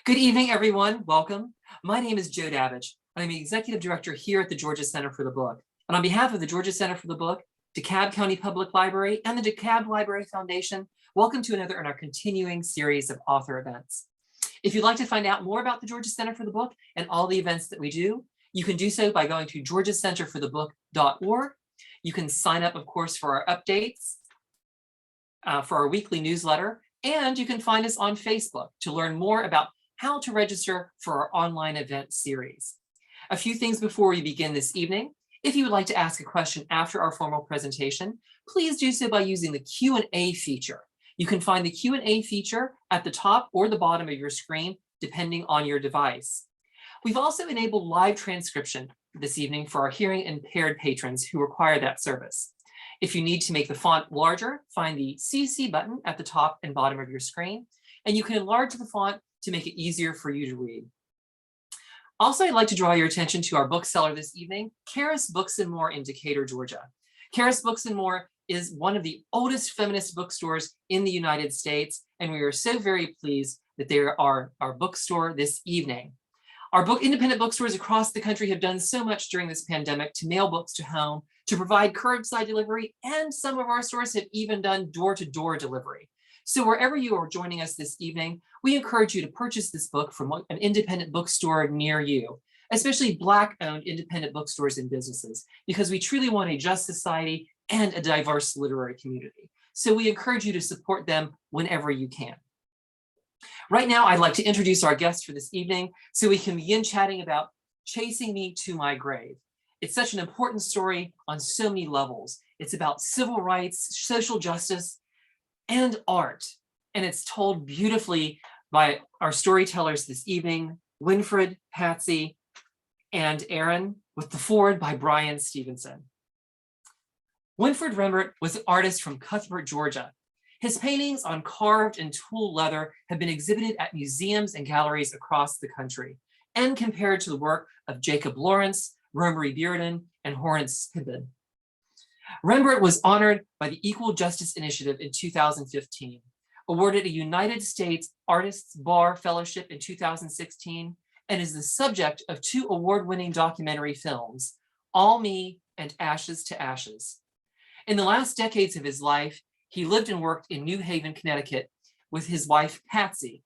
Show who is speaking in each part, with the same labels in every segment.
Speaker 1: Good evening, everyone. Welcome. My name is Joe Davidge. I'm the Executive Director here at the Georgia Center for the Book. And on behalf of the Georgia Center for the Book, DeKalb County Public Library, and the DeKalb Library Foundation, welcome to another in our continuing series of author events. If you'd like to find out more about the Georgia Center for the Book and all the events that we do, you can do so by going to georgiacenterforthebook.org. You can sign up, of course, for our updates, for our weekly newsletter, and you can find us on Facebook to learn more about how to register for our online event series. A few things before we begin this evening. If you would like to ask a question after our formal presentation, please do so by using the Q&A feature. You can find the Q&A feature at the top or the bottom of your screen, depending on your device. We've also enabled live transcription this evening for our hearing impaired patrons who require that service. If you need to make the font larger, find the CC button at the top and bottom of your screen, and you can enlarge the font to make it easier for you to read. Also, I'd like to draw your attention to our bookseller this evening, Karis Books and More in Decatur, Georgia. Karis Books and More is one of the oldest feminist bookstores in the United States, and we are so very pleased that they are our bookstore this evening. Our independent bookstores across the country have done so much during this pandemic to mail books to home, to provide curbside delivery, and some of our stores have even done door-to-door delivery. So wherever you are joining us this evening, we encourage you to purchase this book from an independent bookstore near you, especially Black-owned independent bookstores and businesses, because we truly want a just society and a diverse literary community. So we encourage you to support them whenever you can. Right now, I'd like to introduce our guest for this evening so we can begin chatting about Chasing Me to My Grave. It's such an important story on so many levels. It's about civil rights, social justice, and art. And it's told beautifully by our storytellers this evening, Winfred, Patsy, and Erin, with the foreword by Brian Stevenson. Winfred Rembert was an artist from Cuthbert, Georgia. His paintings on carved and tooled leather have been exhibited at museums and galleries across the country and compared to the work of Jacob Lawrence, Romery Bearden, and Horace Pippin. Rembert was honored by the Equal Justice Initiative in 2015, awarded a United States Artists Bar Fellowship in 2016, and is the subject of 2 award-winning documentary films, All Me and Ashes to Ashes. In the last decades of his life, he lived and worked in New Haven, Connecticut with his wife, Patsy,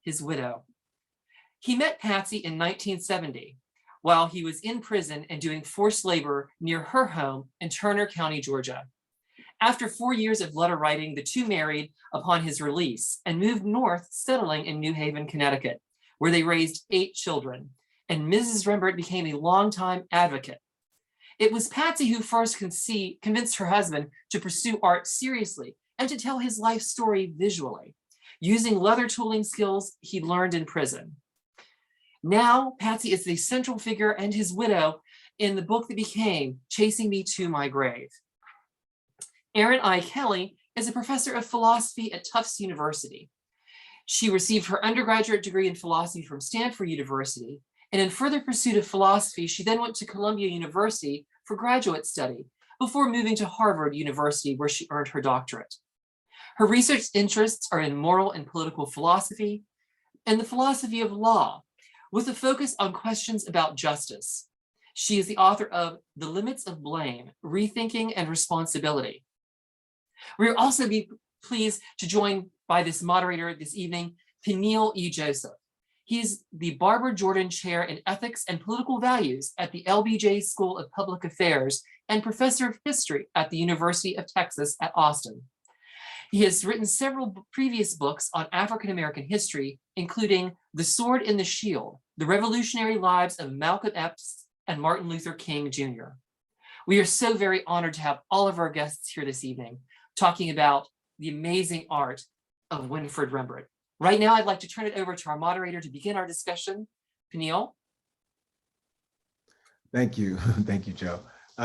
Speaker 1: his widow. He met Patsy in 1970 while he was in prison and doing forced labor near her home in Turner County, Georgia. After 4 years of letter writing, the two married upon his release and moved north, settling in New Haven, Connecticut, where they raised 8 children, and Mrs. Rembert became a longtime advocate. It was Patsy who first convinced her husband to pursue art seriously and to tell his life story visually, using leather tooling skills he'd learned in prison. Now, Patsy is the central figure and his widow in the book that became Chasing Me to My Grave. Erin I. Kelly is a professor of philosophy at Tufts University. She received her undergraduate degree in philosophy from Stanford University, and in further pursuit of philosophy, she then went to Columbia University for graduate study before moving to Harvard University, where she earned her doctorate. Her research interests are in moral and political philosophy and the philosophy of law, with a focus on questions about justice. She is the author of The Limits of Blame, Rethinking and Responsibility. We are also pleased to join by this moderator this evening, Peniel E. Joseph. He is the Barbara Jordan Chair in Ethics and Political Values at the LBJ School of Public Affairs and Professor of History at the University of Texas at Austin. He has written several previous books on African-American history, including The Sword and the Shield, The Revolutionary Lives of Malcolm X and Martin Luther King Jr. We are so very honored to have all of our guests here this evening talking about the amazing art of Winfred Rembert. Right now, I'd like to turn it over to our moderator to begin our discussion. Peniel.
Speaker 2: Thank you. Thank you, Joe.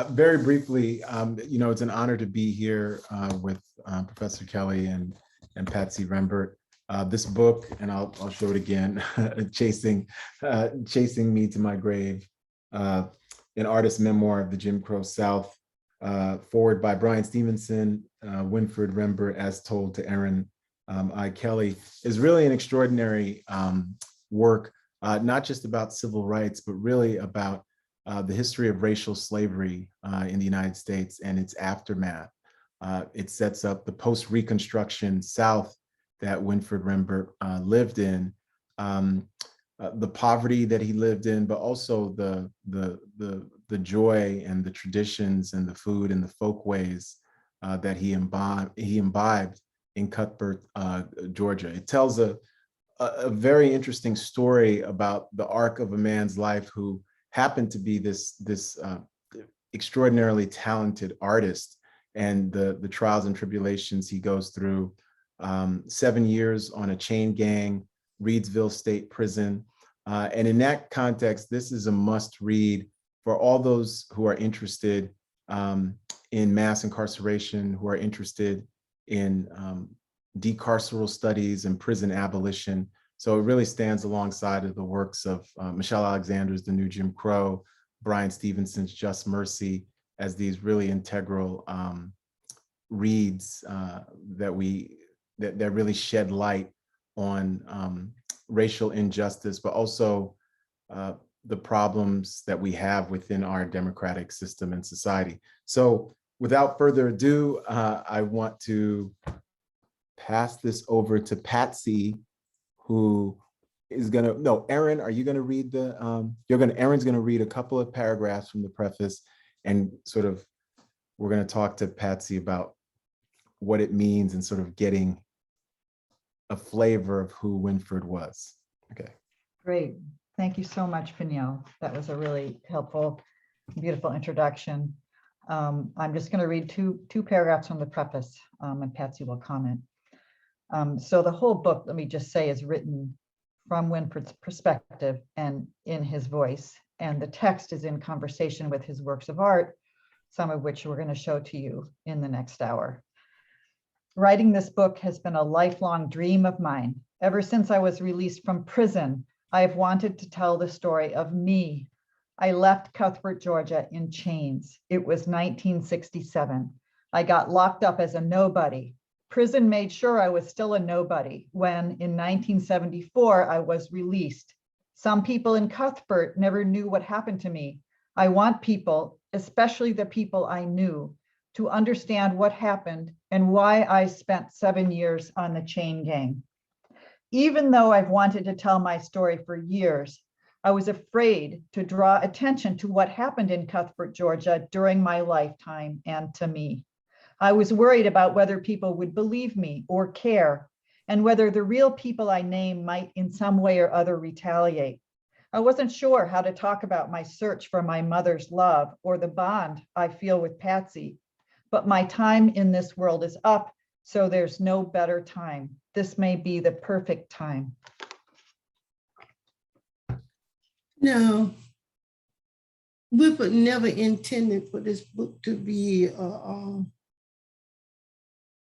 Speaker 2: Very briefly, it's an honor to be here with Professor Kelly and Patsy Rembert. This book, and I'll show it again, Chasing Me to My Grave, an artist's memoir of the Jim Crow South, forward by Brian Stevenson, Winfred Rembert, as told to Erin I. Kelly, is really an extraordinary work, not just about civil rights, but really about the history of racial slavery in the United States and its aftermath. It sets up the post-Reconstruction South that Winfred Rembert lived in, the poverty that he lived in, but also the joy and the traditions and the food and the folkways that he imbibed in Cuthbert, Georgia. It tells a very interesting story about the arc of a man's life who happened to be this extraordinarily talented artist, and the trials and tribulations he goes through. 7 years on a chain gang, Reidsville State Prison. And in that context, this is a must read for all those who are interested in mass incarceration, who are interested in decarceral studies and prison abolition. So it really stands alongside of the works of Michelle Alexander's The New Jim Crow, Brian Stevenson's Just Mercy, as these really integral reads that really shed light on racial injustice, but also the problems that we have within our democratic system and society. So without further ado, I want to pass this over to Patsy, who is gonna, no, Erin, are you gonna read the, Erin's gonna read a couple of paragraphs from the preface, and sort of, we're gonna talk to Patsy about what it means and sort of getting a flavor of who Winfred was. Okay.
Speaker 3: Great. Thank you so much, Peniel. That was a really helpful, beautiful introduction. I'm just going to read two paragraphs from the preface, and Patsy will comment. So the whole book, let me just say, is written from Winfred's perspective and in his voice, and the text is in conversation with his works of art, some of which we're going to show to you in the next hour. Writing this book has been a lifelong dream of mine. Ever since I was released from prison, I have wanted to tell the story of me. I left Cuthbert, Georgia in chains. It was 1967. I got locked up as a nobody. Prison made sure I was still a nobody when in 1974 I was released. Some people in Cuthbert never knew what happened to me. I want people, especially the people I knew, to understand what happened and why I spent 7 years on the chain gang. Even though I've wanted to tell my story for years, I was afraid to draw attention to what happened in Cuthbert, Georgia during my lifetime and to me. I was worried about whether people would believe me or care, and whether the real people I name might in some way or other retaliate. I wasn't sure how to talk about my search for my mother's love or the bond I feel with Patsy. But my time in this world is up, so there's no better time. This may be the perfect time.
Speaker 4: No, Whippet never intended for this book to be,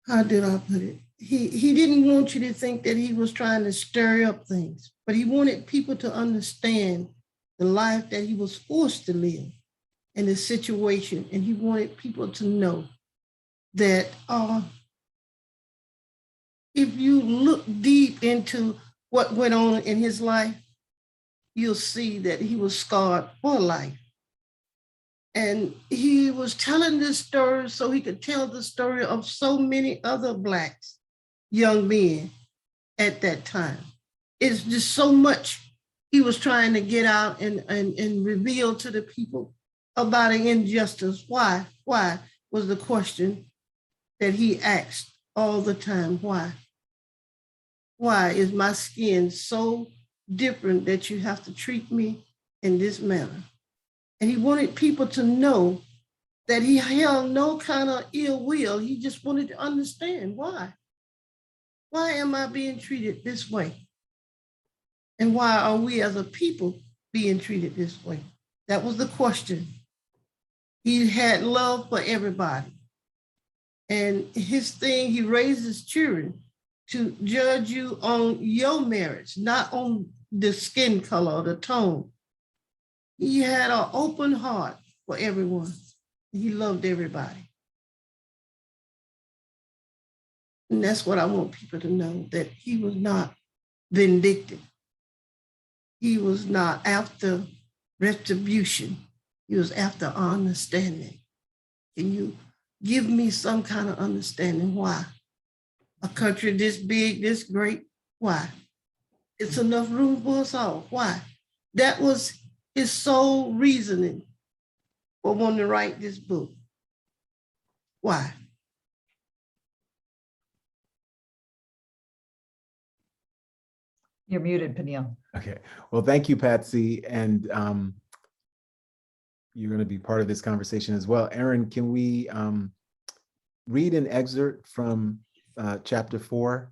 Speaker 4: how did I put it? He didn't want you to think that he was trying to stir up things, but he wanted people to understand the life that he was forced to live and the situation. And he wanted people to know that if you look deep into what went on in his life, you'll see that he was scarred for life. And he was telling this story so he could tell the story of so many other Blacks, young men at that time. It's just so much he was trying to get out and reveal to the people about an injustice. Why was the question that he asked all the time. Why? Why is my skin so different that you have to treat me in this manner? And he wanted people to know that he held no kind of ill will. He just wanted to understand why. Why am I being treated this way? And why are we as a people being treated this way? That was the question. He had love for everybody. And his thing, he raised his children to judge you on your merits, not on the skin color or the tone. He had an open heart for everyone. He loved everybody. And that's what I want people to know, that he was not vindictive. he was not after retribution. He was after understanding. Can you give me some kind of understanding why? A country this big, this great, why? It's enough room for us all. Why? That was his sole reasoning for wanting to write this book. Why?
Speaker 3: You're muted, Peniel.
Speaker 2: Okay, well, thank you, Patsy. And you're going to be part of this conversation as well. Erin, can we read an excerpt from chapter 4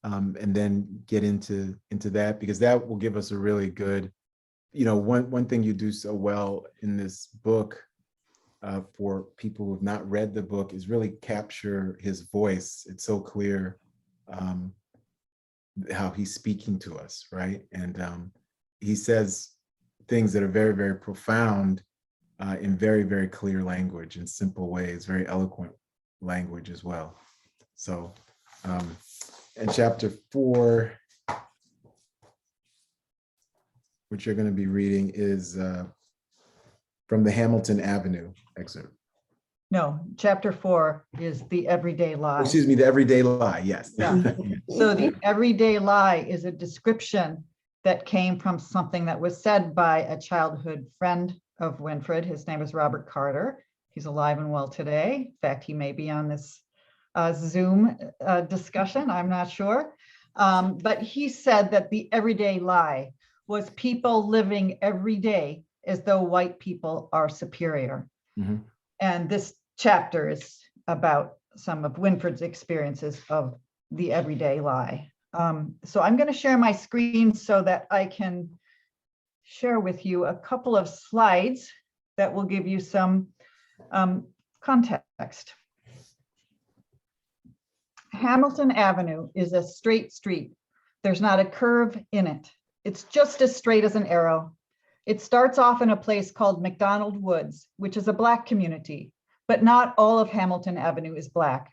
Speaker 2: and then get into that? Because that will give us a really good, one thing you do so well in this book for people who have not read the book is really capture his voice. It's so clear how he's speaking to us, right? And he says things that are very, very profound in very, very clear language, in simple ways, very eloquent language as well. So, in chapter 4, which you're going to be reading is from the Hamilton Avenue excerpt.
Speaker 3: No, chapter 4 is the everyday lie.
Speaker 2: Excuse me, the everyday lie, yes.
Speaker 3: Yeah. So the everyday lie is a description that came from something that was said by a childhood friend of Winfred. His name is Robert Carter. He's alive and well today. In fact, he may be on this Zoom discussion, I'm not sure. But he said that the everyday lie was people living every day as though white people are superior.
Speaker 2: Mm-hmm.
Speaker 3: And this chapter is about some of Winfred's experiences of the everyday lie. So I'm going to share my screen so that I can share with you a couple of slides that will give you some context. Hamilton Avenue is a straight street. There's not a curve in it. It's just as straight as an arrow. It starts off in a place called McDonald Woods, which is a Black community, but not all of Hamilton Avenue is Black.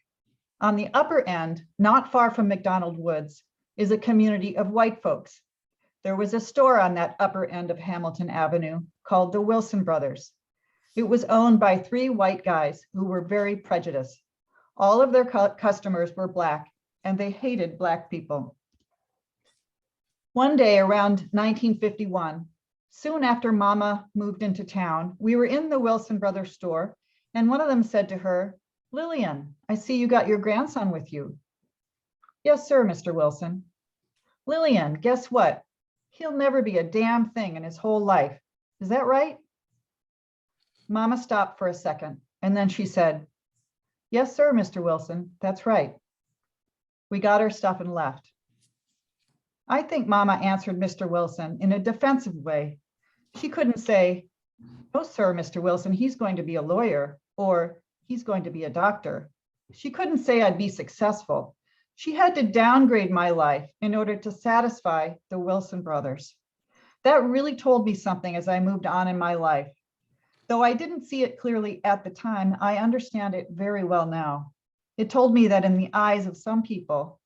Speaker 3: On the upper end, not far from McDonald Woods, is a community of white folks. There was a store on that upper end of Hamilton Avenue called the Wilson Brothers. It was owned by 3 white guys who were very prejudiced. All of their customers were Black, and they hated Black people. One day around 1951, soon after Mama moved into town, we were in the Wilson Brothers store, and one of them said to her, "Lillian, I see you got your grandson with you." "Yes, sir, Mr. Wilson." "Lillian, guess what? He'll never be a damn thing in his whole life. Is that right?" Mama stopped for a second, and then she said, "Yes, sir, Mr. Wilson, that's right." We got our stuff and left. I think Mama answered Mr. Wilson in a defensive way. She couldn't say, "No, sir, Mr. Wilson, he's going to be a lawyer," or "he's going to be a doctor." She couldn't say I'd be successful. She had to downgrade my life in order to satisfy the Wilson brothers. That really told me something as I moved on in my life. Though I didn't see it clearly at the time, I understand it very well now. It told me that in the eyes of some people,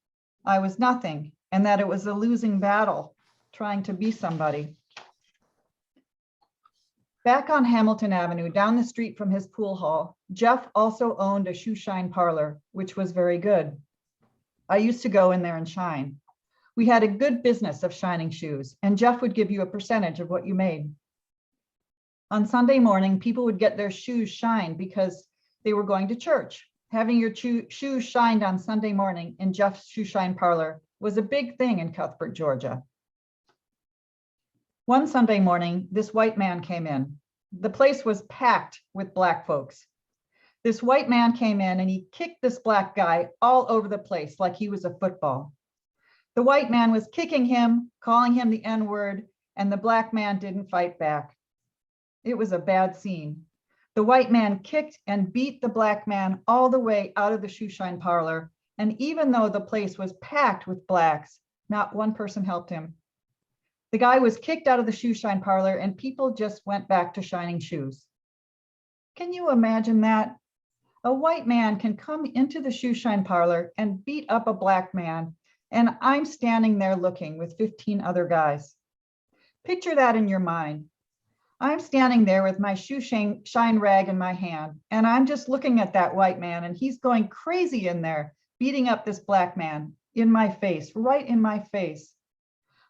Speaker 3: I was nothing, and that it was a losing battle trying to be somebody. Back on Hamilton Avenue, down the street from his pool hall, Jeff also owned a shoe shine parlor, which was very good. I used to go in there and shine. We had a good business of shining shoes, and Jeff would give you a percentage of what you made. On Sunday morning, people would get their shoes shined because they were going to church. Having your shoes shined on Sunday morning in Jeff's shoe shine parlor was a big thing in Cuthbert, Georgia. One Sunday morning, this white man came in. The place was packed with Black folks. This white man came in and he kicked this Black guy all over the place like he was a football. The white man was kicking him, calling him the N-word, and the Black man didn't fight back. It was a bad scene. The white man kicked and beat the Black man all the way out of the shoe shine parlor, and even though the place was packed with Blacks, not one person helped him. The guy was kicked out of the shoe shine parlor and people just went back to shining shoes. Can you imagine that? A white man can come into the shoe shine parlor and beat up a Black man, and I'm standing there looking with 15 other guys. Picture that in your mind. I'm standing there with my shoe shine rag in my hand, and I'm just looking at that white man, and he's going crazy in there, beating up this black man in my face, right in my face.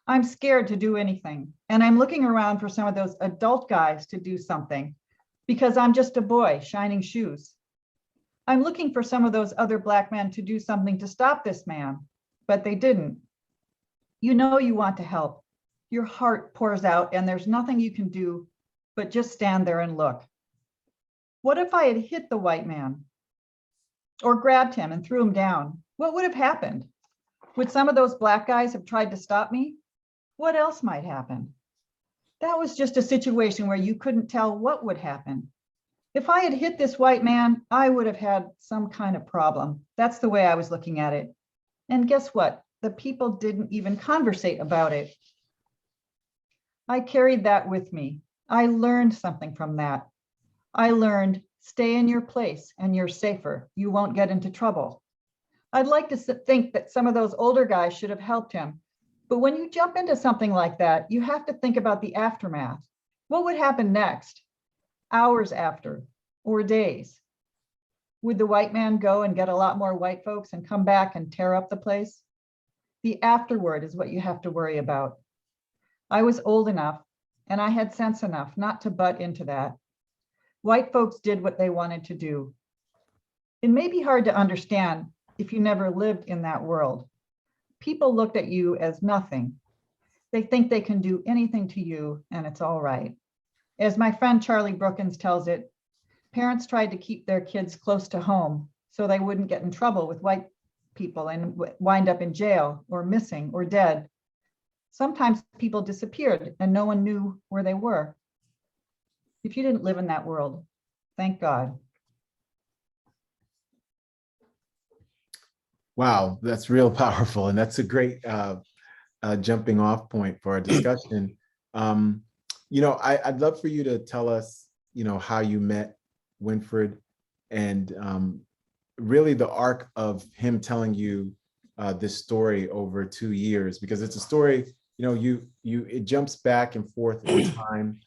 Speaker 3: I'm scared to do anything, and I'm looking around for some of those adult guys to do something, because I'm just a boy shining shoes. I'm looking for some of those other black men to do something to stop this man, but they didn't. You know you want to help. Your heart pours out, and there's nothing you can do but just stand there and look. What if I had hit the white man or grabbed him and threw him down? What would have happened? Would some of those black guys have tried to stop me? What else might happen? That was just a situation where you couldn't tell what would happen. If I had hit this white man, I would have had some kind of problem. That's the way I was looking at it. And guess what? The people didn't even conversate about it. I carried that with me. I learned something from that. I learned, stay in your place and you're safer. You won't get into trouble. I'd like to think that some of those older guys should have helped him. But when you jump into something like that, you have to think about the aftermath. What would happen next? Hours after, or days? Would the white man go and get a lot more white folks and come back and tear up the place? The afterward is what you have to worry about. I was old enough and I had sense enough not to butt into that. White folks did what they wanted to do. It may be hard to understand if you never lived in that world. People looked at you as nothing. They think they can do anything to you and it's all right. As my friend Charlie Brookins tells it, parents tried to keep their kids close to home so they wouldn't get in trouble with white people and wind up in jail or missing or dead. Sometimes people disappeared and no one knew where they were. If you didn't live in that world, thank God.
Speaker 2: Wow, that's real powerful. And that's a great jumping off point for our discussion. I'd love for you to tell us, how you met Winfred and really the arc of him telling you this story over 2 years, because it's a story, it jumps back and forth in time.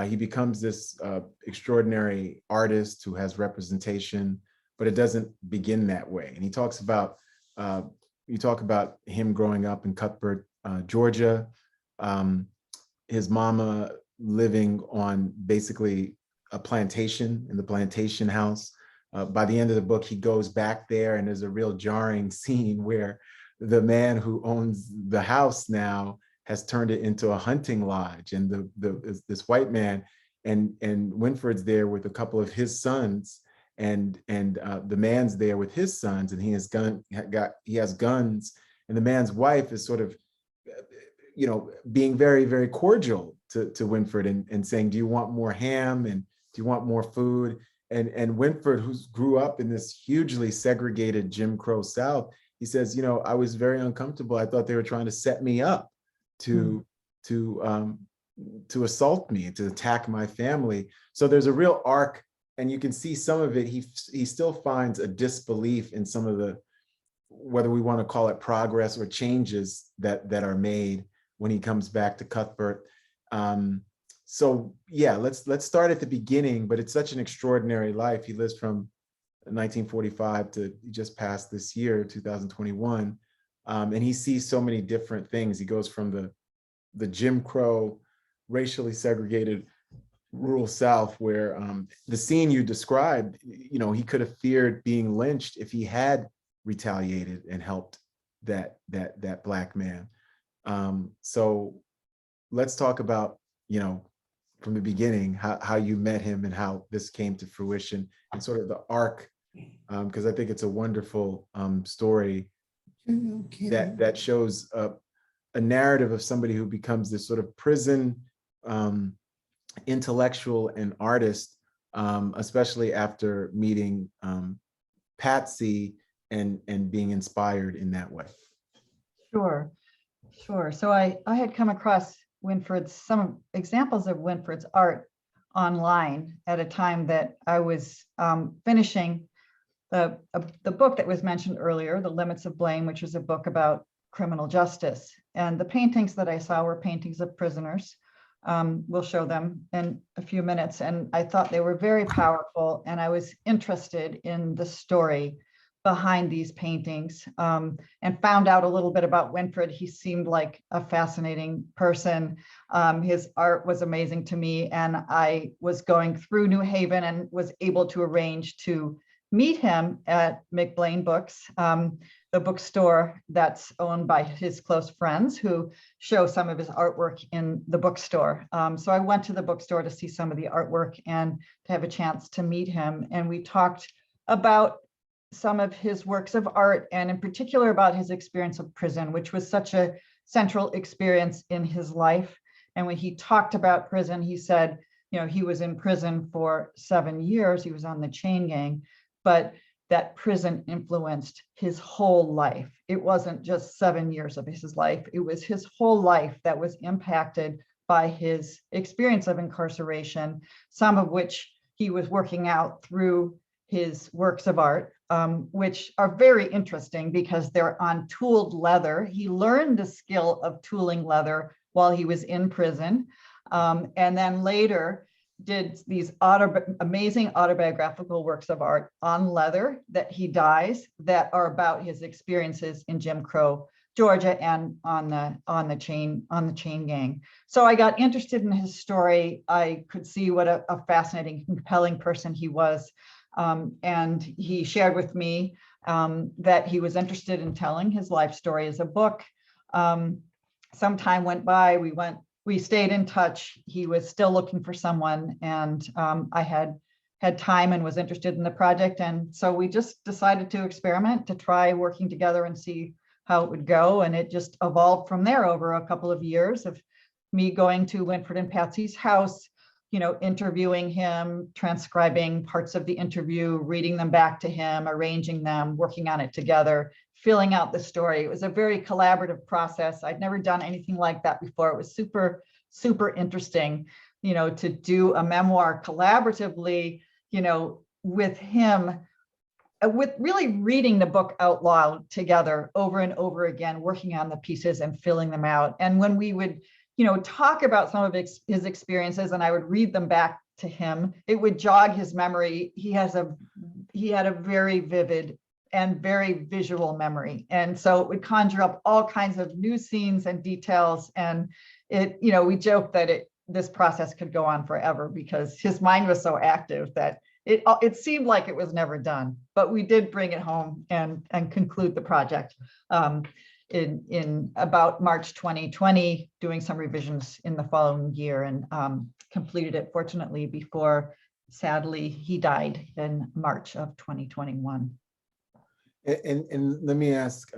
Speaker 2: He becomes this extraordinary artist who has representation, but it doesn't begin that way. And he talks about, you talk about him growing up in Cuthbert, Georgia, his mama living on basically a plantation in the plantation house. By the end of the book, he goes back there and there's a real jarring scene where the man who owns the house now has turned it into a hunting lodge, and this white man and Winfred's there with a couple of his sons, and the man's there with his sons, and he has guns, and the man's wife is sort of, being very, very cordial to Winfred and saying, do you want more ham and do you want more food? And Winfred, who grew up in this hugely segregated Jim Crow South, he says, I was very uncomfortable. I thought they were trying to set me up to assault me, to attack my family. So there's a real arc, and you can see some of it. He still finds a disbelief in some of the, whether we want to call it progress or changes that are made when he comes back to Cuthbert. So yeah, let's start at the beginning, but it's such an extraordinary life. He lives from 1945 to just past this year, 2021. And he sees so many different things. He goes from the Jim Crow, racially segregated rural South, where the scene you described, he could have feared being lynched if he had retaliated and helped that black man. So let's talk about, from the beginning, how you met him and how this came to fruition, and sort of the arc, because I think it's a wonderful story that shows a narrative of somebody who becomes this sort of prison intellectual and artist, especially after meeting Patsy and being inspired in that way.
Speaker 3: Sure. So I had come across some examples of Winfred's art online at a time that I was finishing the book that was mentioned earlier, The Limits of Blame, which was a book about criminal justice. And the paintings that I saw were paintings of prisoners We'll show them in a few minutes. And I thought they were very powerful. And I was interested in the story behind these paintings, and found out a little bit about Winfred. He seemed like a fascinating person. His art was amazing to me. And I was going through New Haven and was able to arrange to meet him at McBlain Books, the bookstore that's owned by his close friends who show some of his artwork in the bookstore. So I went to the bookstore to see some of the artwork and to have a chance to meet him. And we talked about some of his works of art, and in particular about his experience of prison, which was such a central experience in his life. And when he talked about prison, he said, you know, he was in prison for 7 years. He was on the chain gang, but that prison influenced his whole life. It wasn't just 7 years of his life. It was his whole life that was impacted by his experience of incarceration, some of which he was working out through his works of art, which are very interesting because they're on tooled leather. He learned the skill of tooling leather while he was in prison, and then later did these amazing autobiographical works of art on leather that he dyes, that are about his experiences in Jim Crow Georgia and on the chain gang. So I got interested in his story. I could see what a fascinating, compelling person he was. And he shared with me that he was interested in telling his life story as a book. Some time went by, we stayed in touch. He was still looking for someone, and I had time and was interested in the project. And so we just decided to experiment, to try working together and see how it would go. And it just evolved from there over a couple of years of me going to Winfred and Patsy's house, you know, interviewing him, transcribing parts of the interview, reading them back to him, arranging them, working on it together, filling out the story. It was a very collaborative process. I'd never done anything like that before. It was super, super interesting, you know, to do a memoir collaboratively, you know, with him, with really reading the book out loud together over and over again, working on the pieces and filling them out. And when we would, you know, talk about some of his experiences and I would read them back to him, it would jog his memory. He had a very vivid and very visual memory. And so it would conjure up all kinds of new scenes and details. And it, you know, we joked that this process could go on forever because his mind was so active that it seemed like it was never done. But we did bring it home and conclude the project in about March 2020, doing some revisions in the following year, and completed it fortunately before, sadly, he died in March of 2021.
Speaker 2: And let me ask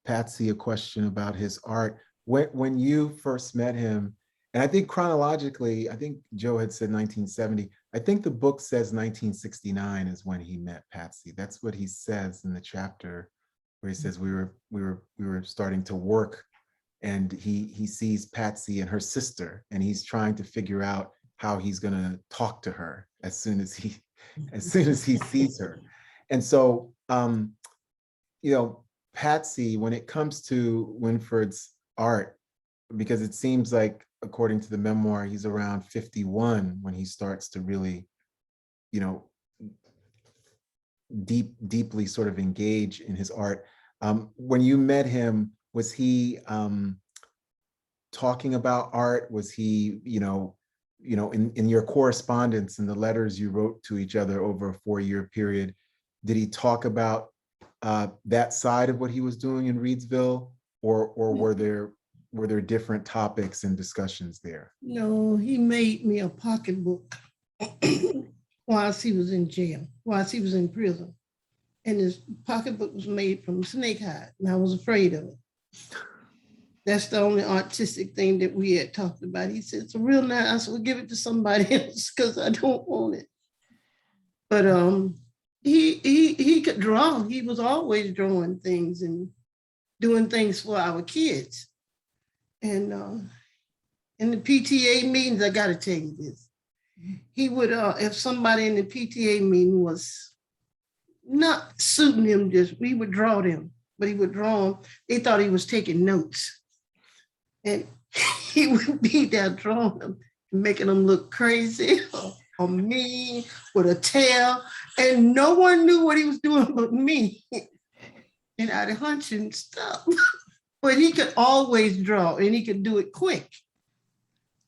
Speaker 2: Patsy a question about his art. When you first met him, and I think chronologically, I think Joe had said 1970. I think the book says 1969 is when he met Patsy. That's what he says in the chapter where he says we were starting to work, and he sees Patsy and her sister, and he's trying to figure out how he's going to talk to her as soon as he sees her. And so you know, Patsy, when it comes to Winfred's art, because it seems like, according to the memoir, he's around 51 when he starts to really, you know, deeply sort of engage in his art. When you met him, was he talking about art? Was he, you know, in your correspondence and the letters you wrote to each other over a 4-year period, did he talk about that side of what he was doing in Reidsville, or were there different topics and discussions there?
Speaker 4: No, he made me a pocketbook whilst he was in jail, whilst he was in prison. And his pocketbook was made from snake hide, and I was afraid of it. That's the only artistic thing that we had talked about. He said, it's a real nice. I said, well, give it to somebody else because I don't want it. But he could draw. He was always drawing things and doing things for our kids. And in the PTA meetings, I got to tell you this. He would, if somebody in the PTA meeting was not suiting him, he would draw them, but he would draw them. They thought he was taking notes. And he would be there drawing them, making them look crazy or mean with a tail. And no one knew what he was doing but me. And I'd hunch and stuff. But he could always draw and he could do it quick.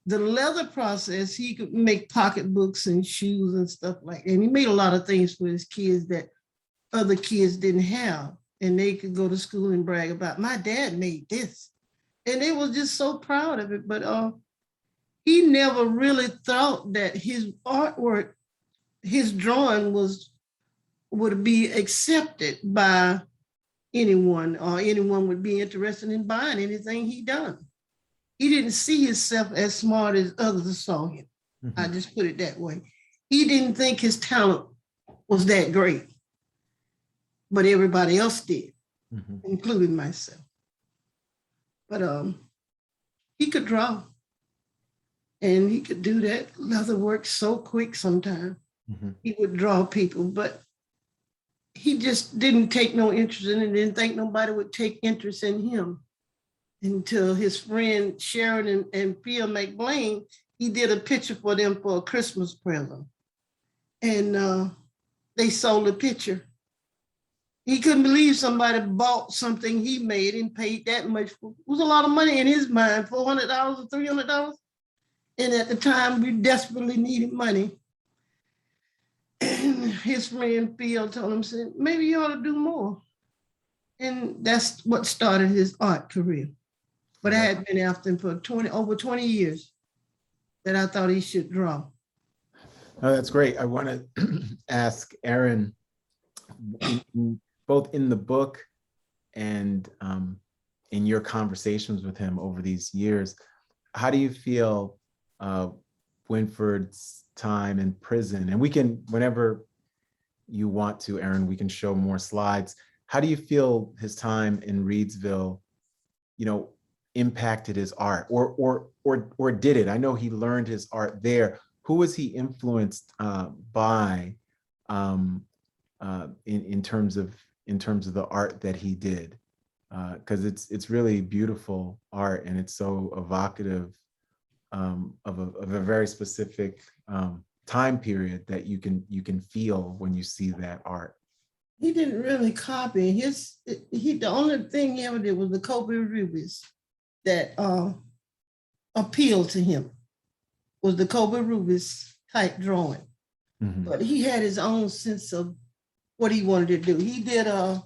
Speaker 4: The leather process, he could make pocketbooks and shoes and stuff like that. And he made a lot of things for his kids that other kids didn't have. And they could go to school and brag about, my dad made this. And they was just so proud of it. But he never really thought that his artwork, his drawing would be accepted by anyone, or anyone would be interested in buying anything he done. He didn't see himself as smart as others saw him. Mm-hmm. I just put it that way. He didn't think his talent was that great, but everybody else did, mm-hmm. including myself. But he could draw, and he could do that leather work so quick sometimes. Mm-hmm. He would draw people, but he just didn't take no interest in it, didn't think nobody would take interest in him until his friend Sharon and Phil McBlain, he did a picture for them for a Christmas present. And they sold a picture. He couldn't believe somebody bought something he made and paid that much for. It was a lot of money in his mind, $400 or $300. And at the time, we desperately needed money. And his friend Phil told him, said, maybe you ought to do more. And that's what started his art career. But I had been after him for over 20 years that I thought he should draw.
Speaker 2: Oh, that's great. I want to ask Erin, both in the book and in your conversations with him over these years, how do you feel Winfred's time in prison? And we can, whenever you want to, Erin, we can show more slides. How do you feel his time in Reidsville, impacted his art, or did it? I know he learned his art there. Who was he influenced by in terms of the art that he did? Because it's really beautiful art, and it's so evocative of a very specific time period that you can feel when you see that art.
Speaker 4: He didn't really copy. The only thing he ever did was the Kobe rubies that appealed to him, was the Kobe rubies type drawing. Mm-hmm. But he had his own sense of what he wanted to do. He did a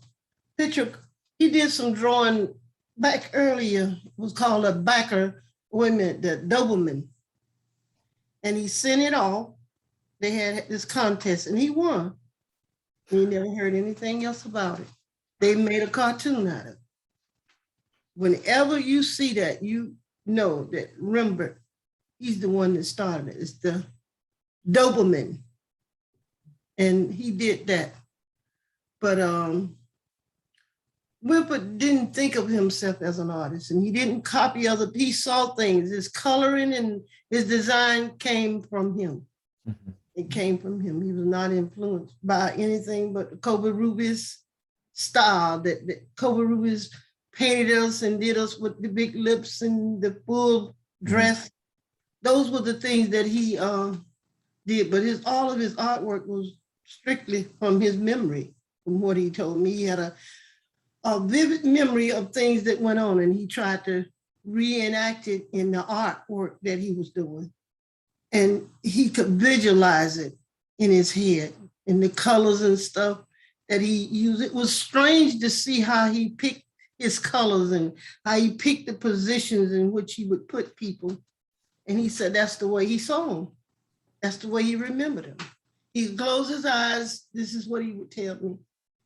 Speaker 4: picture, he did some drawing back earlier, it was called a backer, the Doberman. And he sent it off. They had this contest and he won. And he never heard anything else about it. They made a cartoon out of it. Whenever you see that, you know that Rembert, he's the one that started it. It's the Doberman. And he did that. But Winfred didn't think of himself as an artist, and he didn't copy other people. He saw things. His coloring and his design came from him. Mm-hmm. It came from him. He was not influenced by anything but the Kobe Ruby's style that Kobe Ruby's painted us and did us with the big lips and the full dress. Mm-hmm. Those were the things that he did, but all of his artwork was strictly from his memory, from what he told me. He had a vivid memory of things that went on, and he tried to reenact it in the artwork that he was doing. And he could visualize it in his head, in the colors and stuff that he used. It was strange to see how he picked his colors and how he picked the positions in which he would put people. And he said that's the way he saw them. That's the way he remembered them. He'd close his eyes. This is what he would tell me.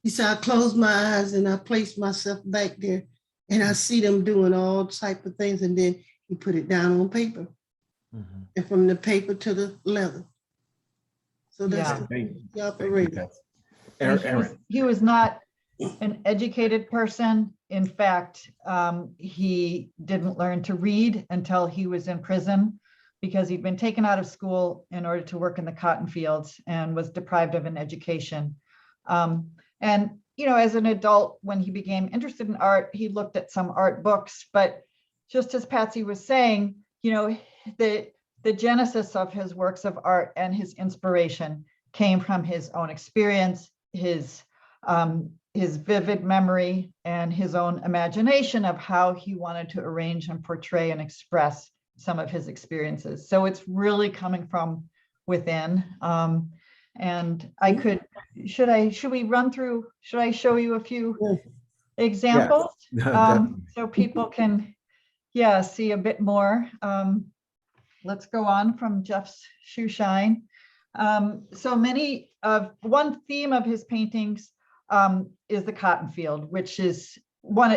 Speaker 4: He said, I close my eyes and I place myself back there and I see them doing all type of things. And then he put it down on paper. Mm-hmm. And from the paper to the leather. So that's the operation.
Speaker 3: He was not an educated person. In fact, he didn't learn to read until he was in prison because he'd been taken out of school in order to work in the cotton fields and was deprived of an education. And as an adult, when he became interested in art, he looked at some art books, but just as Patsy was saying, the genesis of his works of art and his inspiration came from his own experience, his vivid memory, and his own imagination of how he wanted to arrange and portray and express some of his experiences. So it's really coming from within. And I could, should I show you a few examples? So people can, see a bit more. Let's go on from Jeff's shoe shine. So one theme of his paintings is the cotton field, which is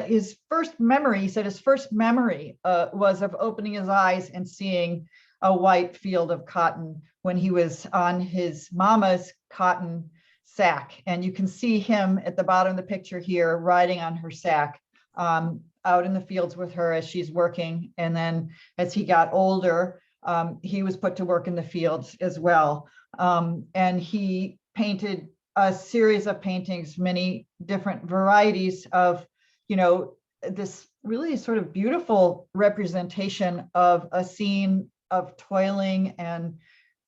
Speaker 3: his first memory. He said his first memory was of opening his eyes and seeing a white field of cotton when he was on his mama's cotton sack. And you can see him at the bottom of the picture here, riding on her sack, out in the fields with her as she's working. And then as he got older, he was put to work in the fields as well. And he painted a series of paintings, many different varieties of, this really sort of beautiful representation of a scene of toiling and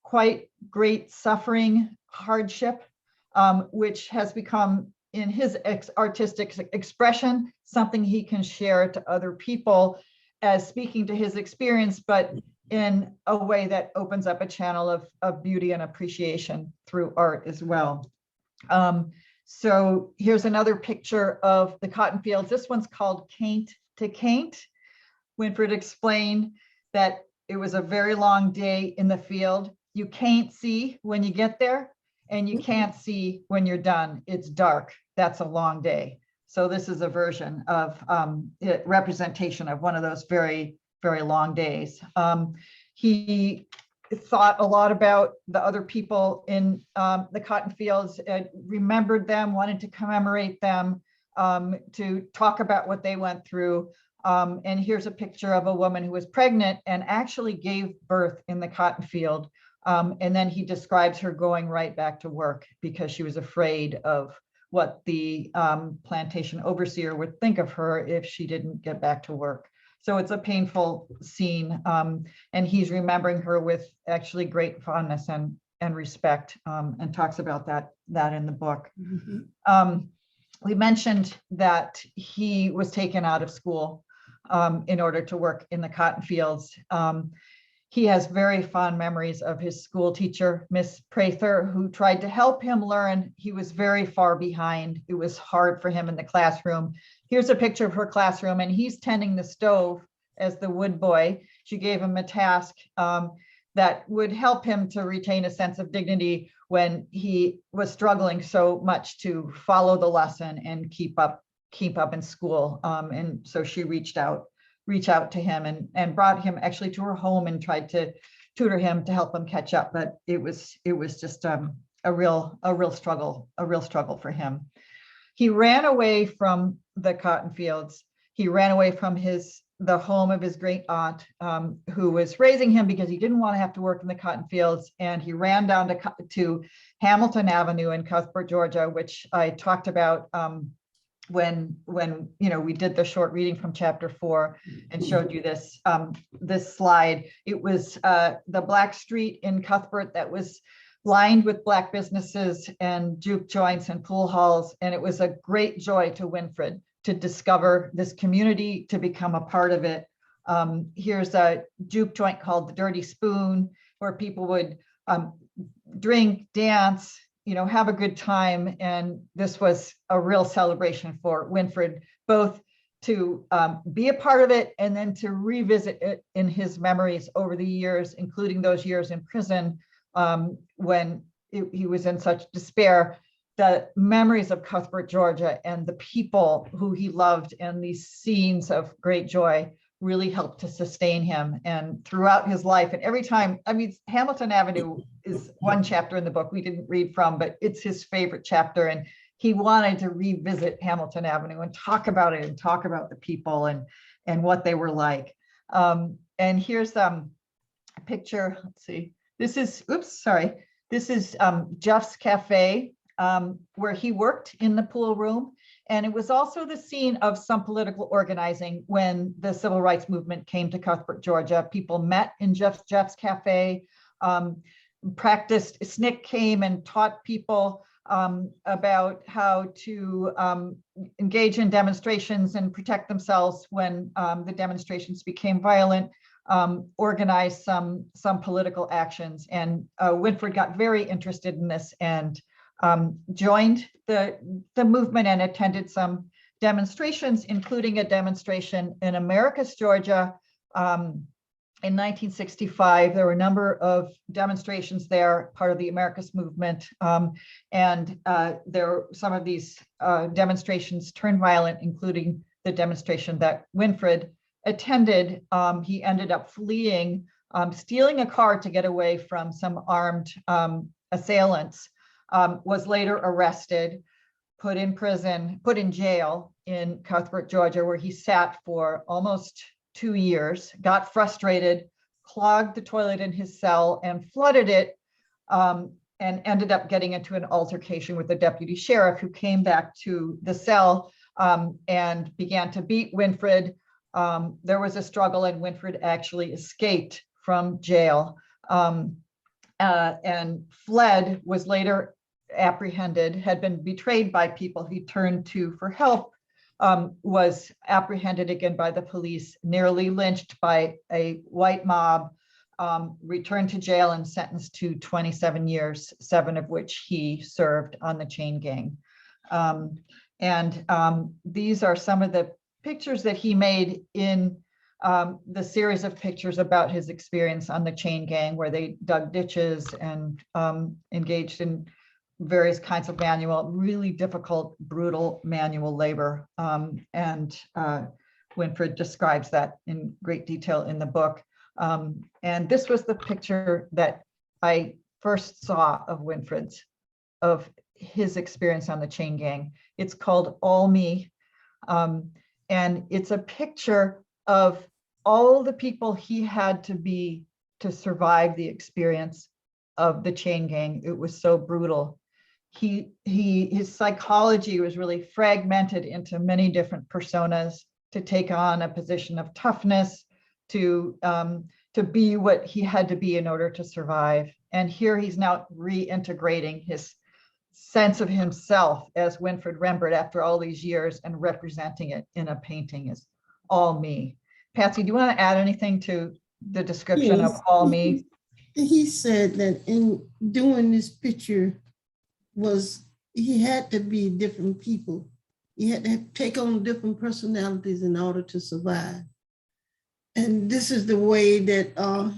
Speaker 3: quite great suffering, hardship, which has become, in his artistic expression, something he can share to other people as speaking to his experience, but in a way that opens up a channel of beauty and appreciation through art as well. So here's another picture of the cotton fields. This one's called Caint to Caint. Winfred explained that it was a very long day in the field. You can't see when you get there, and you can't see when you're done. It's dark. That's a long day. So this is a version of representation of one of those very, very long days. He thought a lot about the other people in the cotton fields, remembered them, wanted to commemorate them, to talk about what they went through. And here's a picture of a woman who was pregnant and actually gave birth in the cotton field. And then he describes her going right back to work because she was afraid of what the plantation overseer would think of her if she didn't get back to work. So it's a painful scene, and he's remembering her with actually great fondness and respect, and talks about that in the book. Mm-hmm. We mentioned that he was taken out of school in order to work in the cotton fields. He has very fond memories of his school teacher, Miss Prather, who tried to help him learn. He was very far behind. It was hard for him in the classroom. Here's a picture of her classroom, and he's tending the stove as the wood boy. She gave him a task that would help him to retain a sense of dignity when he was struggling so much to follow the lesson and keep up in school. And so she reached out to him and brought him actually to her home and tried to tutor him to help him catch up. But it was just a real struggle for him. He ran away from the cotton fields. He ran away from the home of his great aunt, who was raising him because he didn't want to have to work in the cotton fields. And he ran down to Hamilton Avenue in Cuthbert, Georgia, which I talked about when we did the short reading from chapter 4 and showed you this slide. It was the Black Street in Cuthbert that was lined with Black businesses and juke joints and pool halls. And it was a great joy to Winfred to discover this community, to become a part of it. Here's a juke joint called the Dirty Spoon, where people would drink, dance, have a good time. And this was a real celebration for Winfred, both to be a part of it and then to revisit it in his memories over the years, including those years in prison when he was in such despair. The memories of Cuthbert, Georgia, and the people who he loved and these scenes of great joy really helped to sustain him. And throughout his life, and every time, Hamilton Avenue is one chapter in the book we didn't read from, but it's his favorite chapter. And he wanted to revisit Hamilton Avenue and talk about it and talk about the people and what they were like. And here's a picture. Let's see. This is Jeff's Cafe, where he worked in the pool room. And it was also the scene of some political organizing when the civil rights movement came to Cuthbert, Georgia. People met in Jeff's Cafe, practiced. SNCC came and taught people about how to engage in demonstrations and protect themselves when the demonstrations became violent, organized some political actions. And Winfred got very interested in this and joined the movement and attended some demonstrations, including a demonstration in Americus, Georgia. In 1965, there were a number of demonstrations there, part of the Americas movement. And some of these demonstrations turned violent, including the demonstration that Winfred attended. He ended up fleeing, stealing a car to get away from some armed assailants, was later arrested, put in jail in Cuthbert, Georgia, where he sat for almost 2 years, got frustrated, clogged the toilet in his cell and flooded it, and ended up getting into an altercation with the deputy sheriff, who came back to the cell and began to beat Winfred. There was a struggle and Winfred actually escaped from jail and fled, was later apprehended, had been betrayed by people he turned to for help, was apprehended again by the police, nearly lynched by a white mob, returned to jail and sentenced to 27 years, 7 of which he served on the chain gang. These are some of the pictures that he made in the series of pictures about his experience on the chain gang, where they dug ditches and engaged in various kinds of really difficult, brutal manual labor. Winfred describes that in great detail in the book. And this was the picture that I first saw of Winfred's, of his experience on the chain gang. It's called All Me. And it's a picture of all the people he had to be to survive the experience of the chain gang. It was so brutal. His psychology was really fragmented into many different personas to take on a position of toughness, to be what he had to be in order to survive. And here he's now reintegrating his sense of himself as Winfred Rembert after all these years and representing it in a painting as All Me. Patsy, do you want to add anything to the description of All Me?
Speaker 4: He said that in doing this picture he had to be different people. He had to take on different personalities in order to survive. And this is the way that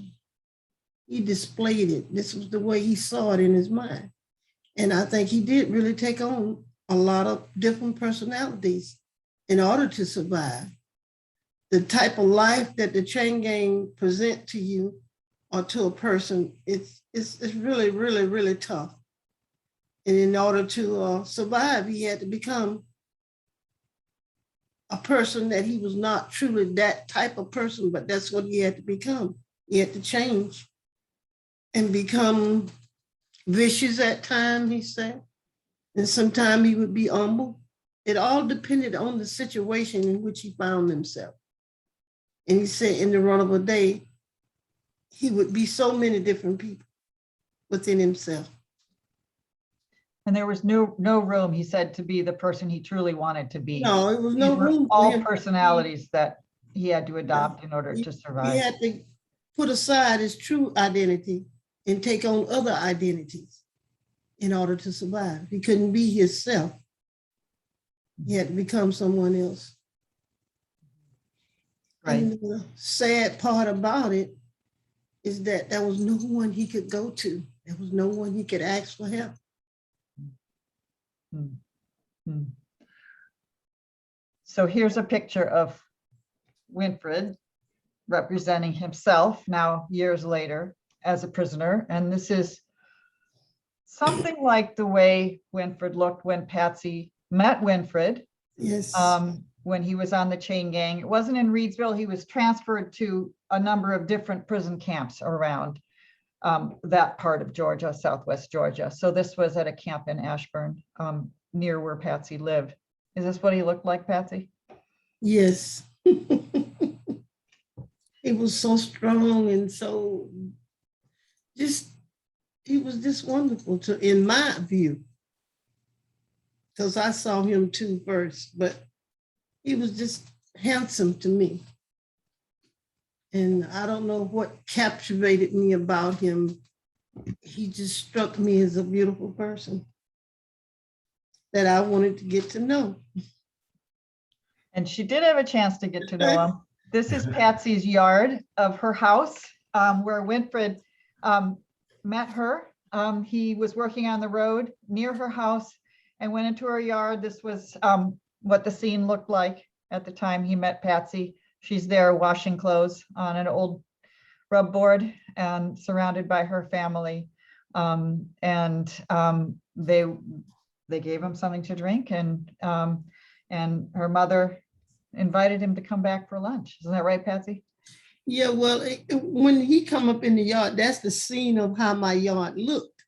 Speaker 4: he displayed it. This was the way he saw it in his mind. And I think he did really take on a lot of different personalities in order to survive. The type of life that the chain gang present to you or to a person, it's really, really, really tough. And in order to survive, he had to become a person that he was not truly that type of person, but that's what he had to become. He had to change and become vicious at times, he said. And sometimes he would be humble. It all depended on the situation in which he found himself. And he said in the run of a day, he would be so many different people within himself.
Speaker 3: And there was no room, he said, to be the person he truly wanted to be.
Speaker 4: No, it was no room.
Speaker 3: All personalities that he had to adopt in order to survive.
Speaker 4: He had to put aside his true identity and take on other identities in order to survive. He couldn't be himself. He had to become someone else. Right. And the sad part about it is that there was no one he could go to. There was no one he could ask for help.
Speaker 3: So here's a picture of Winfred representing himself now years later as a prisoner. And this is something like the way Winfred looked when Patsy met Winfred.
Speaker 4: Yes.
Speaker 3: When he was on the chain gang. It wasn't in Reedsville. He was transferred to a number of different prison camps around that part of Georgia, Southwest Georgia. So this was at a camp in Ashburn, near where Patsy lived. Is this what he looked like, Patsy?
Speaker 4: Yes. He was so strong and so just, he was just wonderful in my view. Because I saw him too first, but he was just handsome to me. And I don't know what captivated me about him. He just struck me as a beautiful person that I wanted to get to know.
Speaker 3: And she did have a chance to get to know him. This is Patsy's yard of her house, where Winfred met her. He was working on the road near her house and went into her yard. This was what the scene looked like at the time he met Patsy. She's there washing clothes on an old rub board and surrounded by her family. They gave him something to drink, and her mother invited him to come back for lunch. Isn't that right, Patsy?
Speaker 4: Yeah, well, when he come up in the yard, that's the scene of how my yard looked.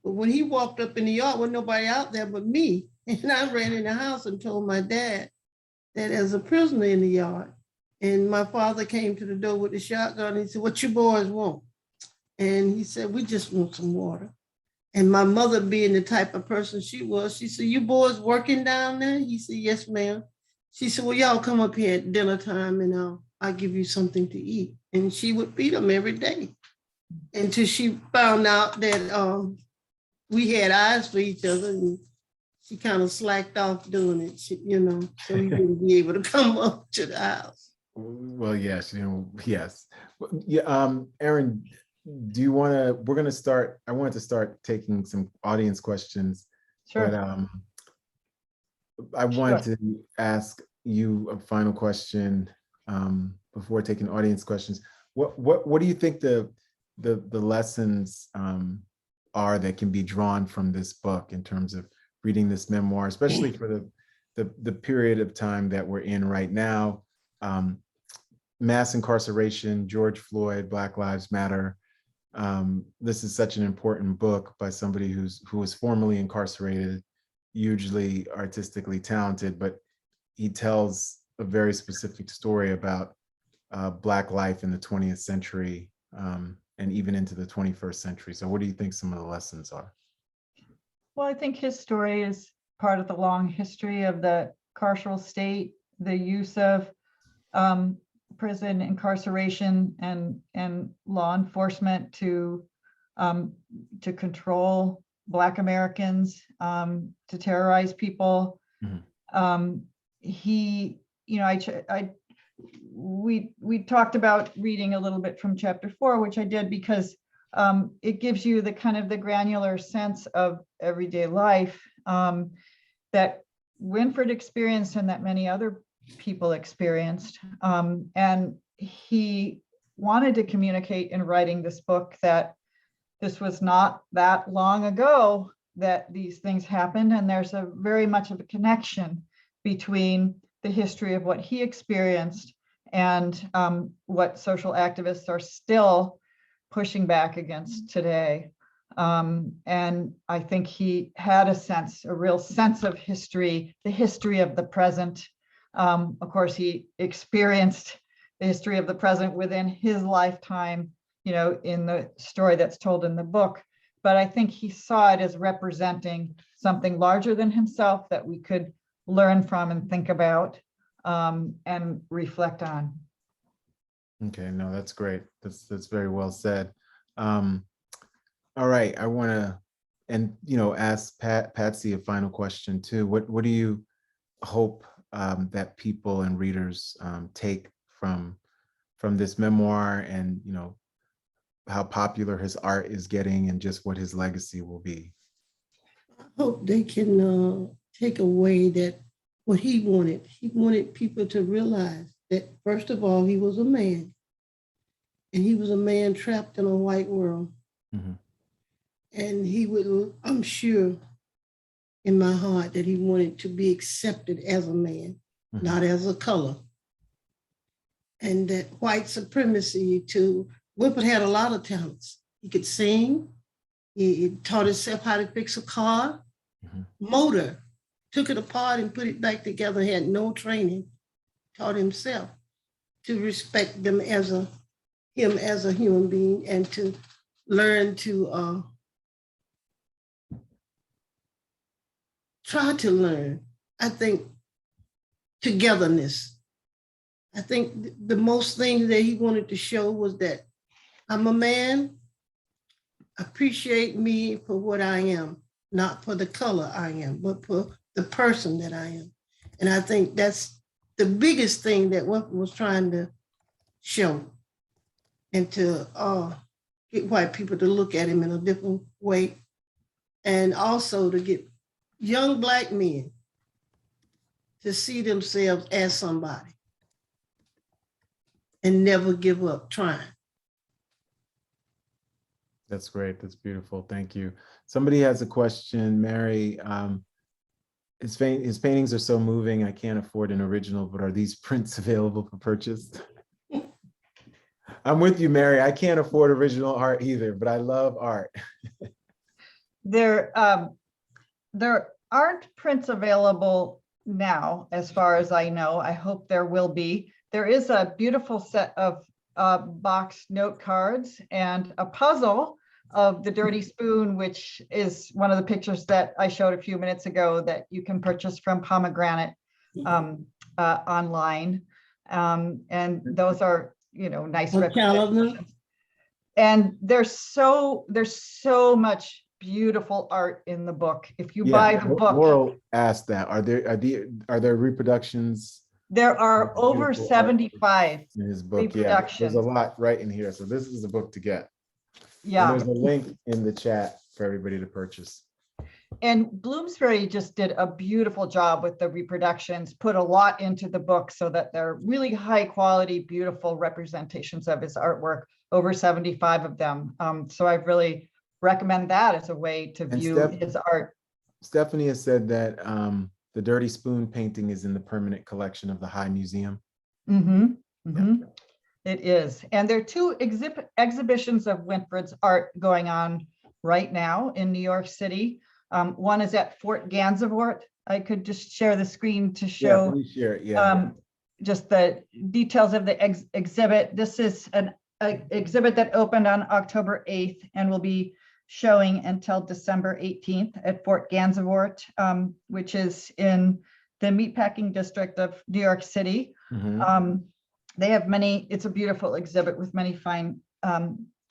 Speaker 4: But when he walked up in the yard, wasn't nobody out there but me. And I ran in the house and told my dad that there's a prisoner in the yard. And my father came to the door with the shotgun and he said, "What you boys want?" And he said, "We just want some water." And my mother, being the type of person she was, she said, "You boys working down there?" He said, "Yes, ma'am." She said, "Well, y'all come up here at dinner time and I'll give you something to eat." And she would feed them every day until she found out that we had eyes for each other, and she kind of slacked off doing it, so he wouldn't be able to come up to the house.
Speaker 2: Well, yes, yes. Yeah, Erin, do you want to, we're going to start, I wanted to start taking some audience questions.
Speaker 3: Sure.
Speaker 2: But I wanted to ask you a final question before taking audience questions. What do you think the lessons are that can be drawn from this book in terms of reading this memoir, especially for the period of time that we're in right now? Mass incarceration, George Floyd, Black Lives Matter. This is such an important book by somebody who was formerly incarcerated, hugely artistically talented, but he tells a very specific story about Black life in the 20th century and even into the 21st century. So what do you think some of the lessons are?
Speaker 3: Well, I think his story is part of the long history of the carceral state, the use of prison incarceration and law enforcement to control Black Americans, to terrorize people. Mm-hmm. We talked about reading a little bit from chapter 4, which I did because it gives you the kind of the granular sense of everyday life that Winfred experienced and that many other people experienced. And he wanted to communicate in writing this book that this was not that long ago that these things happened. And there's a very much of a connection between the history of what he experienced and what social activists are still pushing back against today. And I think he had a real sense of history, the history of the present. Of course, he experienced the history of the present within his lifetime, in the story that's told in the book. But I think he saw it as representing something larger than himself that we could learn from and think about and reflect on.
Speaker 2: Okay, no, that's great. That's very well said. All right, I want to, ask Patsy a final question too. What do you hope that people and readers take from this memoir, and how popular his art is getting and just what his legacy will be?
Speaker 4: I hope they can take away that what he wanted people to realize that, first of all, he was a man, and he was a man trapped in a white world. Mm-hmm. And he would, I'm sure in my heart, that he wanted to be accepted as a man, mm-hmm. not as a color. And that white supremacy Winfred had a lot of talents. He could sing. He taught himself how to fix a car, mm-hmm. motor. took it apart and put it back together, had no training, taught himself to respect him as a human being and to learn to try to learn, I think, togetherness. I think the most thing that he wanted to show was that I'm a man, appreciate me for what I am, not for the color I am, but for the person that I am. And I think that's the biggest thing that Winfred was trying to show, and to get white people to look at him in a different way, and also to get young Black men to see themselves as somebody and never give up trying.
Speaker 2: That's great. That's beautiful. Thank you. Somebody has a question. Mary, his paintings are so moving. I can't afford an original, but are these prints available for purchase? I'm with you, Mary. I can't afford original art either, but I love art.
Speaker 3: There aren't prints available now, as far as I know. I hope there will be. There is a beautiful set of box note cards and a puzzle of the Dirty Spoon, which is one of the pictures that I showed a few minutes ago that you can purchase from Pomegranate online. And those are, nice representations. And there's so much beautiful art in the book. If you buy the book.
Speaker 2: Laurel asked that. Are there reproductions?
Speaker 3: There are over 75
Speaker 2: in his book.
Speaker 3: reproductions.
Speaker 2: Yeah, there's a lot right in here. So this is a book to get.
Speaker 3: Yeah.
Speaker 2: And there's a link in the chat for everybody to purchase.
Speaker 3: And Bloomsbury just did a beautiful job with the reproductions, put a lot into the book so that they're really high quality, beautiful representations of his artwork, over 75 of them. So I really recommend that as a way to view his art.
Speaker 2: Stephanie has said that the Dirty Spoon painting is in the permanent collection of the High Museum.
Speaker 3: Mm-hmm. Mm-hmm. It is. And there are two exhibitions of Winfred's art going on right now in New York City. One is at Fort Gansevoort. I could just share the screen to show
Speaker 2: share it.
Speaker 3: Just the details of the exhibit. This is an exhibit that opened on October 8th and will be showing until December 18th at Fort Gansevoort, which is in the meatpacking district of New York City.
Speaker 2: Mm-hmm.
Speaker 3: They have it's a beautiful exhibit with many fine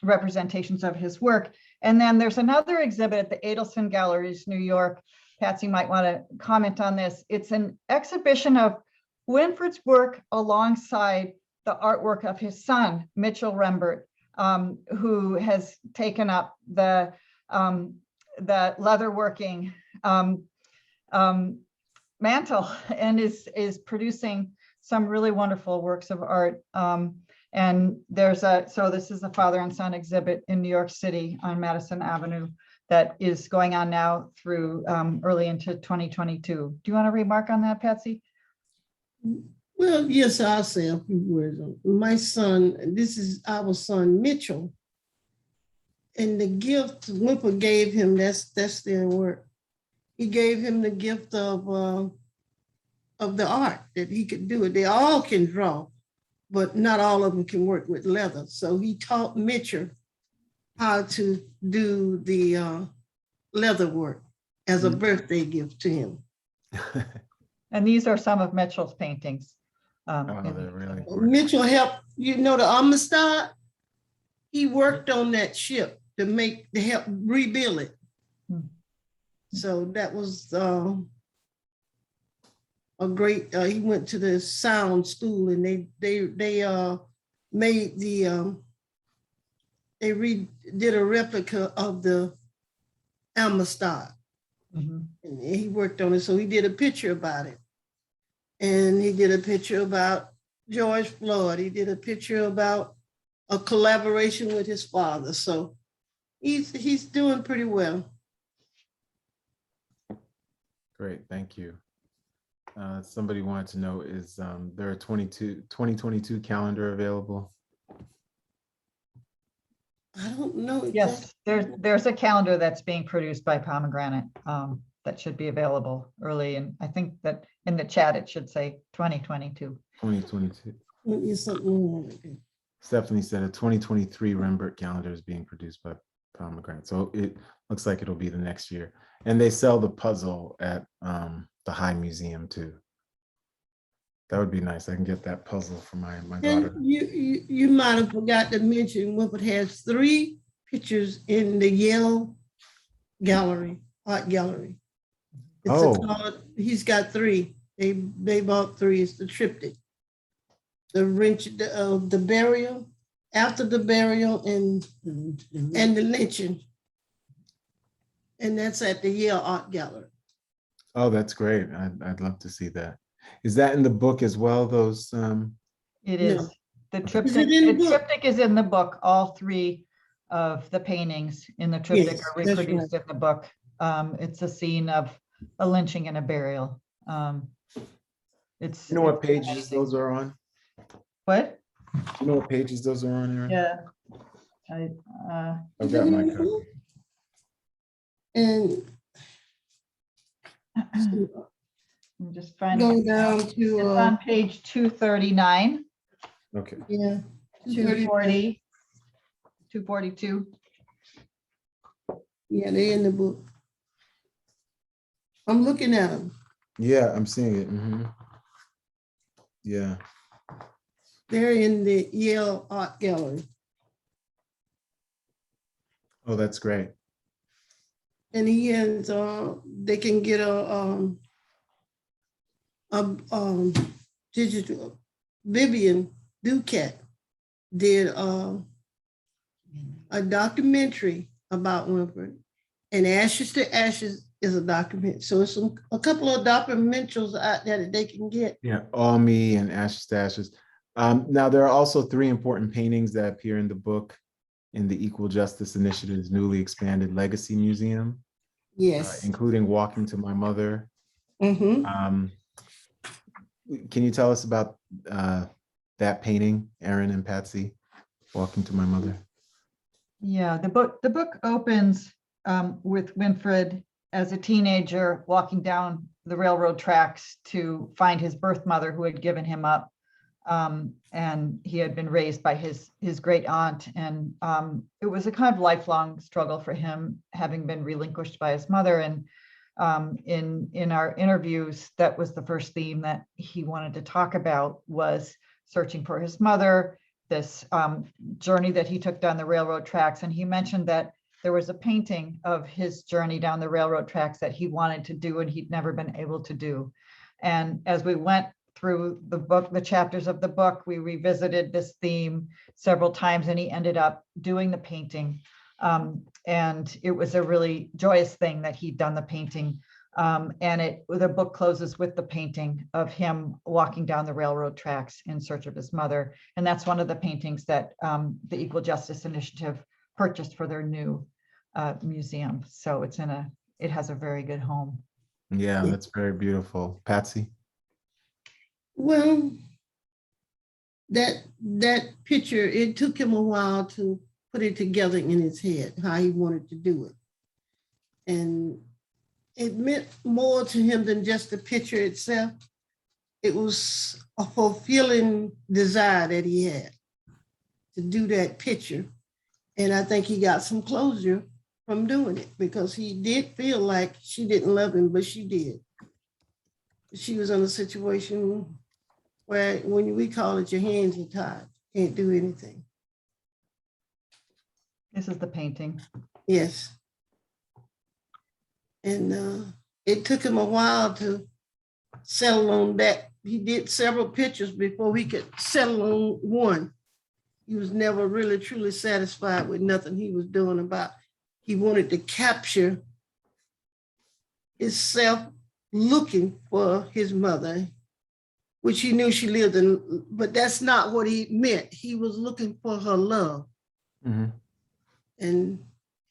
Speaker 3: representations of his work. And then there's another exhibit at the Adelson Galleries, New York. Patsy might want to comment on this. It's an exhibition of Winfred's work alongside the artwork of his son, Mitchell Rembert, who has taken up the leatherworking mantle and is producing some really wonderful works of art. And so this is a father and son exhibit in New York City on Madison Avenue that is going on now through early into 2022. Do you want to remark on that, Patsy?
Speaker 4: Well, yes, I'll say a few words. My son, this is our son, Mitchell. And the gift Winfred gave him, that's their work. He gave him the gift of the art, that he could do it. They all can draw, but not all of them can work with leather. So he taught Mitchell how to do the leather work as a birthday gift to him.
Speaker 3: And these are some of Mitchell's paintings.
Speaker 2: They're really gorgeous.
Speaker 4: Mitchell helped, the Amistad, he worked on that ship to help rebuild it. So that was a great, he went to the sound school and they made they redid a replica of the Amistad. Mm-hmm. And he worked on it. So he did a picture about it. And he did a picture about George Floyd. He did a picture about a collaboration with his father. So he's doing pretty well.
Speaker 2: Great, thank you. Somebody wanted to know, is there a 2022 calendar available?
Speaker 4: I don't know.
Speaker 3: Yes, there's a calendar that's being produced by Pomegranate that should be available early. And I think that in the chat, it should say 2022.
Speaker 2: 2022.
Speaker 4: It's something.
Speaker 2: Stephanie said a 2023 Rembert calendar is being produced by Pomegranate. So it looks like it'll be the next year. And they sell the puzzle at the High Museum too. That would be nice. I can get that puzzle for my daughter.
Speaker 4: And you might have forgot to mention Winfred has 3 pictures in the Yale gallery, art gallery. He's got 3. They bought 3. It's the triptych. The burial, after the burial, and the lynching. And that's at the Yale Art Gallery.
Speaker 2: Oh, that's great. I'd love to see that. Is that in the book as well, those?
Speaker 3: It is.
Speaker 4: No.
Speaker 3: The
Speaker 4: Is
Speaker 3: triptych,
Speaker 4: it in the
Speaker 3: the
Speaker 4: book?
Speaker 3: triptych is in the book. All 3 of the paintings in the triptych
Speaker 4: Yes,
Speaker 3: are
Speaker 4: that's
Speaker 3: reproduced in the book. It's a scene of a lynching and a burial. It's
Speaker 2: You know what
Speaker 3: it's
Speaker 2: pages
Speaker 3: amazing.
Speaker 2: those are on?
Speaker 3: What?
Speaker 2: Do you know what pages those are on, Erin?
Speaker 3: Yeah.
Speaker 2: I've got my copy.
Speaker 4: And
Speaker 3: I'm just finding
Speaker 4: go
Speaker 3: it.
Speaker 4: down
Speaker 3: It's
Speaker 4: to,
Speaker 3: on page 239,
Speaker 2: Okay.
Speaker 4: yeah.
Speaker 3: 240, 242.
Speaker 4: Yeah, they're in the book. I'm looking at them.
Speaker 2: Yeah, I'm seeing it. Mhm. Yeah.
Speaker 4: They're in the Yale Art Gallery.
Speaker 2: Oh, that's great.
Speaker 4: And he has, they can get a digital. Vivian Duquette did a documentary about Winfred, and Ashes to Ashes is a document. So it's a couple of documentaries out there that they can get.
Speaker 2: Yeah, All Me and Ashes to Ashes. Now, there are also 3 important paintings that appear in the book in the Equal Justice Initiative's newly expanded Legacy Museum,
Speaker 4: Yes.
Speaker 2: including Walking to My Mother.
Speaker 4: Mm-hmm.
Speaker 2: Can you tell us about that painting, Erin and Patsy, Walking to My Mother?
Speaker 3: Yeah, the book opens with Winfred as a teenager walking down the railroad tracks to find his birth mother who had given him up. And he had been raised by his great aunt. And it was a kind of lifelong struggle for him, having been relinquished by his mother. And in our interviews, that was the first theme that he wanted to talk about, was searching for his mother, this journey that he took down the railroad tracks. And he mentioned that there was a painting of his journey down the railroad tracks that he wanted to do and he'd never been able to do. And as we went through the book, the chapters of the book, we revisited this theme several times, and he ended up doing the painting. And it was a really joyous thing that he'd done the painting. And the book closes with the painting of him walking down the railroad tracks in search of his mother. And that's one of the paintings that the Equal Justice Initiative purchased for their new museum. So it has a very good home.
Speaker 2: Yeah, that's very beautiful. Patsy?
Speaker 4: Well, that picture, it took him a while to put it together in his head, how he wanted to do it. And it meant more to him than just the picture itself. It was a fulfilling desire that he had to do that picture. And I think he got some closure from doing it, because he did feel like she didn't love him, but she did. She was in a situation where, when we call it, your hands are tied, can't do anything.
Speaker 3: This is the painting.
Speaker 4: Yes. And it took him a while to settle on that. He did several pictures before he could settle on one. He was never really truly satisfied with nothing he was doing about. He wanted to capture himself looking for his mother, which he knew she lived in, but that's not what he meant. He was looking for her love.
Speaker 2: Mm-hmm.
Speaker 4: And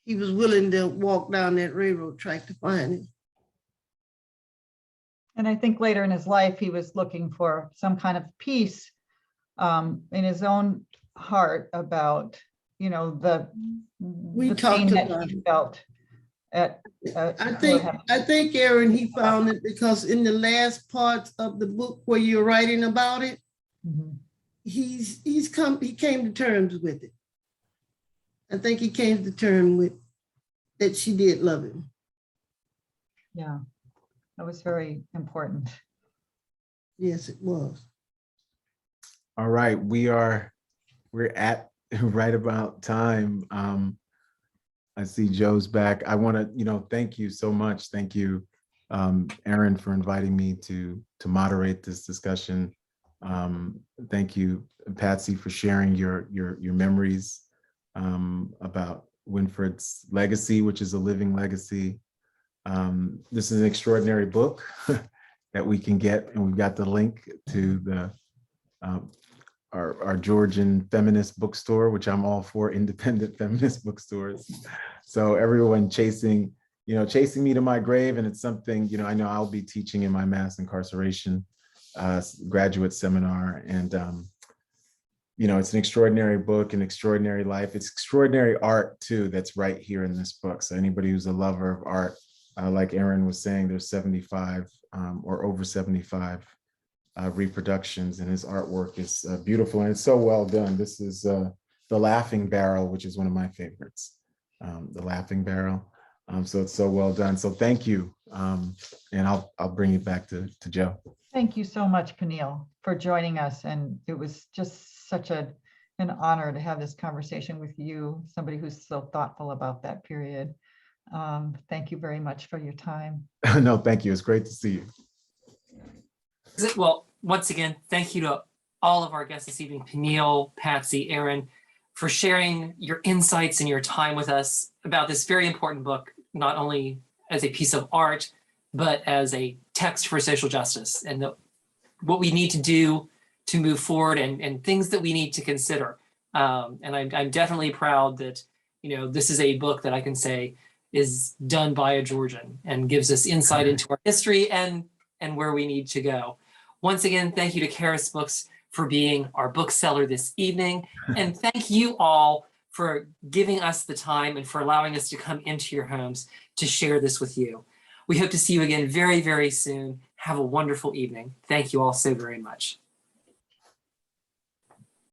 Speaker 4: he was willing to walk down that railroad track to find it.
Speaker 3: And I think later in his life, he was looking for some kind of peace in his own heart about, the
Speaker 4: We
Speaker 3: pain
Speaker 4: talked
Speaker 3: that
Speaker 4: about
Speaker 3: he
Speaker 4: it.
Speaker 3: felt at,
Speaker 4: I think, Erin, he found it because in the last parts of the book where you're writing about it,
Speaker 3: Mhm.
Speaker 4: he came to terms with it. I think he came to terms with that she did love him.
Speaker 3: Yeah, that was very important.
Speaker 4: Yes, it was.
Speaker 2: All right, we're at right about time. I see Joe's back. I want to, thank you so much. Thank you, Erin, for inviting me to moderate this discussion. Thank you, Patsy, for sharing your memories about Winfred's legacy, which is a living legacy. This is an extraordinary book that we can get, and we've got the link to the our Georgian feminist bookstore, which I'm all for, independent feminist bookstores. So everyone chasing me to my grave, and it's something, I know I'll be teaching in my mass incarceration graduate seminar, and it's an extraordinary book, an extraordinary life. It's extraordinary art too that's right here in this book. So anybody who's a lover of art, like Erin was saying, there's 75 or over 75 reproductions, and his artwork is beautiful, and it's so well done. This is The Laughing Barrel, which is one of my favorites, The Laughing Barrel. So it's so well done. So thank you, and I'll bring you back to Joe.
Speaker 3: Thank you so much, Peniel, for joining us. And it was just such an honor to have this conversation with you, somebody who's so thoughtful about that period. Thank you very much for your time.
Speaker 2: No, thank you. It's great to see you.
Speaker 1: Well, once again, thank you to all of our guests this evening, Peniel, Patsy, Erin, for sharing your insights and your time with us about this very important book, not only as a piece of art, but as a text for social justice and what we need to do to move forward, and things that we need to consider. And I'm definitely proud that, this is a book that I can say is done by a Georgian and gives us insight into our history and where we need to go. Once again, thank you to Karis Books for being our bookseller this evening. And thank you all for giving us the time and for allowing us to come into your homes to share this with you. We hope to see you again very, very soon. Have a wonderful evening. Thank you all so very much.